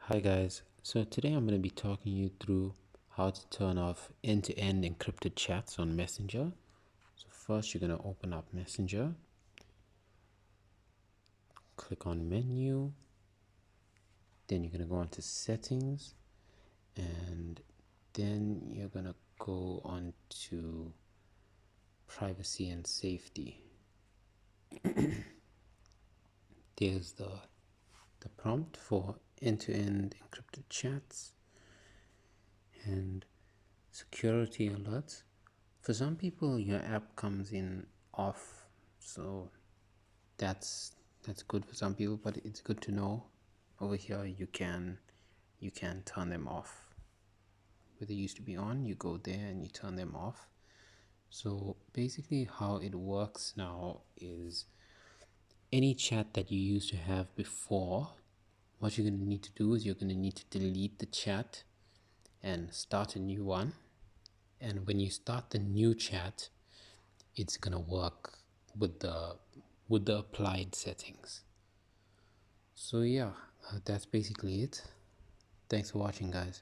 Hi guys, so today I'm going to be talking you through how to turn off end-to-end encrypted chats on Messenger. So first you're going to open up Messenger, click on menu, then you're going to go on to settings, and then you're going to go on to privacy and safety. There's the prompt for end-to-end encrypted chats and security alerts. For some people your app comes in off, so that's good for some people, but it's good to know over here you can turn them off. Where they used to be on, you go there and you turn them off. So basically how it works now is any chat that you used to have before, what you're going to need to do is you're going to need to delete the chat and start a new one. And when you start the new chat, it's gonna work with the applied settings. So yeah, that's basically it. Thanks for watching, guys.